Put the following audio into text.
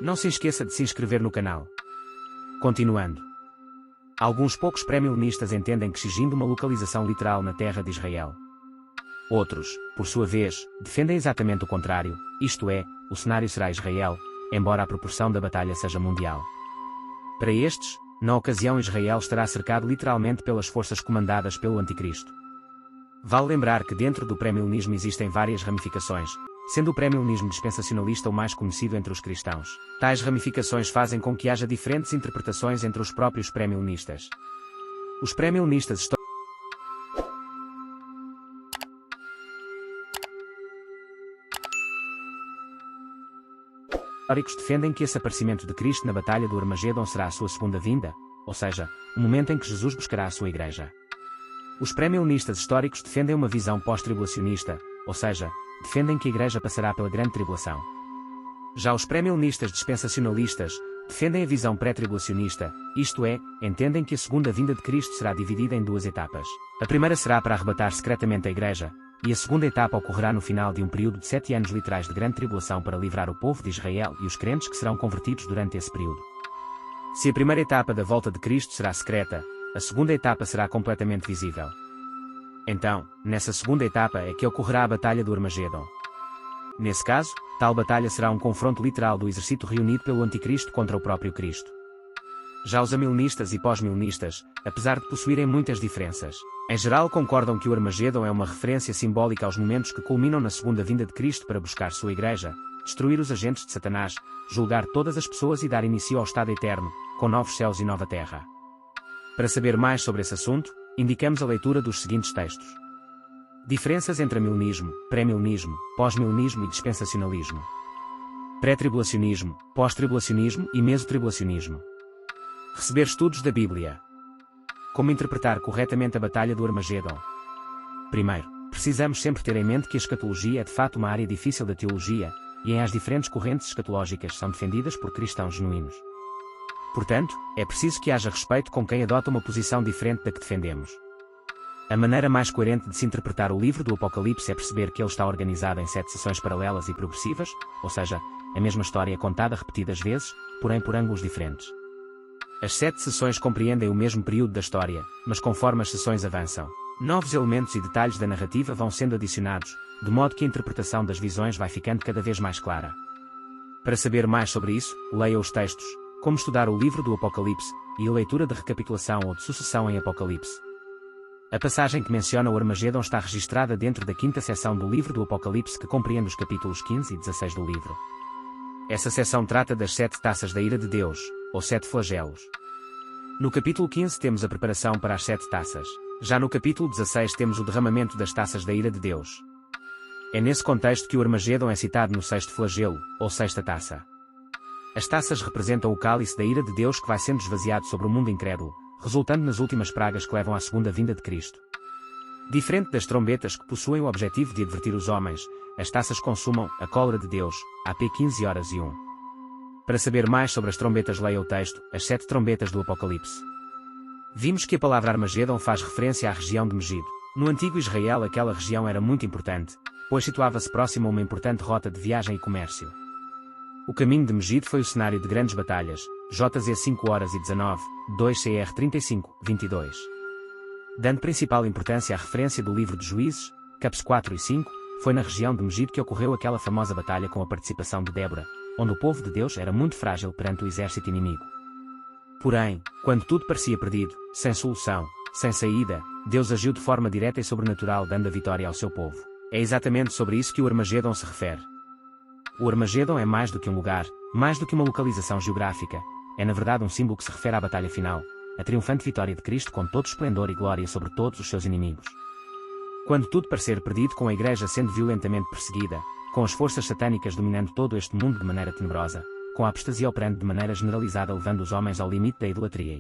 Não se esqueça de se inscrever no canal. Continuando. Alguns poucos pré-milenistas entendem que exigindo uma localização literal na terra de Israel. Outros, por sua vez, defendem exatamente o contrário, isto é, o cenário será Israel, embora a proporção da batalha seja mundial. Para estes, na ocasião Israel estará cercado literalmente pelas forças comandadas pelo Anticristo. Vale lembrar que dentro do pré-milenismo existem várias ramificações, sendo o pré-milenismo dispensacionalista o mais conhecido entre os cristãos. Tais ramificações fazem com que haja diferentes interpretações entre os próprios pré-milenistas. Os pré-milenistas históricos defendem que esse aparecimento de Cristo na Batalha do Armagedon será a sua segunda vinda, ou seja, o momento em que Jesus buscará a sua igreja. Os pré-milenistas históricos defendem uma visão pós-tribulacionista, ou seja, defendem que a igreja passará pela grande tribulação. Já os pré-milenistas dispensacionalistas defendem a visão pré-tribulacionista, isto é, entendem que a segunda vinda de Cristo será dividida em duas etapas. A primeira será para arrebatar secretamente a igreja, e a segunda etapa ocorrerá no final de um período de 7 anos literais de grande tribulação para livrar o povo de Israel e os crentes que serão convertidos durante esse período. Se a primeira etapa da volta de Cristo será secreta, a segunda etapa será completamente visível. Então, nessa segunda etapa é que ocorrerá a Batalha do Armagedon. Nesse caso, tal batalha será um confronto literal do exército reunido pelo Anticristo contra o próprio Cristo. Já os amilenistas e pós-milenistas, apesar de possuírem muitas diferenças, em geral concordam que o Armagedon é uma referência simbólica aos momentos que culminam na segunda vinda de Cristo para buscar sua igreja, destruir os agentes de Satanás, julgar todas as pessoas e dar início ao estado eterno, com novos céus e nova terra. Para saber mais sobre esse assunto, indicamos a leitura dos seguintes textos. Diferenças entre amilenismo, pré-milenismo, pós-milenismo e dispensacionalismo. Pré-tribulacionismo, pós-tribulacionismo e mesotribulacionismo. Receber estudos da Bíblia. Como interpretar corretamente a Batalha do Armagedon? Primeiro, precisamos sempre ter em mente que a escatologia é de fato uma área difícil da teologia, e as diferentes correntes escatológicas são defendidas por cristãos genuínos. Portanto, é preciso que haja respeito com quem adota uma posição diferente da que defendemos. A maneira mais coerente de se interpretar o livro do Apocalipse é perceber que ele está organizado em 7 sessões paralelas e progressivas, ou seja, a mesma história contada repetidas vezes, porém por ângulos diferentes. As 7 sessões compreendem o mesmo período da história, mas conforme as sessões avançam, novos elementos e detalhes da narrativa vão sendo adicionados, de modo que a interpretação das visões vai ficando cada vez mais clara. Para saber mais sobre isso, leia os textos, Como estudar o livro do Apocalipse, e a leitura de recapitulação ou de sucessão em Apocalipse. A passagem que menciona o Armagedon está registrada dentro da 5ª seção do livro do Apocalipse que compreende os capítulos 15 e 16 do livro. Essa seção trata das 7 taças da ira de Deus, ou 7 flagelos. No capítulo 15 temos a preparação para as 7 taças. Já no capítulo 16 temos o derramamento das taças da ira de Deus. É nesse contexto que o Armagedon é citado no 6º flagelo, ou 6ª taça. As taças representam o cálice da ira de Deus que vai sendo esvaziado sobre o mundo incrédulo, resultando nas últimas pragas que levam à segunda vinda de Cristo. Diferente das trombetas que possuem o objetivo de advertir os homens, as taças consumam a cólera de Deus, AP 15h01. Para saber mais sobre as trombetas, leia o texto, As 7 trombetas do Apocalipse. Vimos que a palavra Armagedon faz referência à região de Megido. No antigo Israel aquela região era muito importante, pois situava-se próximo a uma importante rota de viagem e comércio. O caminho de Megido foi o cenário de grandes batalhas, JZ 5h19, 2 CR 35, 22. Dando principal importância à referência do livro de Juízes, caps 4 e 5, foi na região de Megido que ocorreu aquela famosa batalha com a participação de Débora, onde o povo de Deus era muito frágil perante o exército inimigo. Porém, quando tudo parecia perdido, sem solução, sem saída, Deus agiu de forma direta e sobrenatural dando a vitória ao seu povo. É exatamente sobre isso que o Armagedon se refere. O Armagedon é mais do que um lugar, mais do que uma localização geográfica, é na verdade um símbolo que se refere à batalha final, a triunfante vitória de Cristo com todo esplendor e glória sobre todos os seus inimigos. Quando tudo parecer perdido, com a igreja sendo violentamente perseguida, com as forças satânicas dominando todo este mundo de maneira tenebrosa, com a apostasia operando de maneira generalizada levando os homens ao limite da idolatria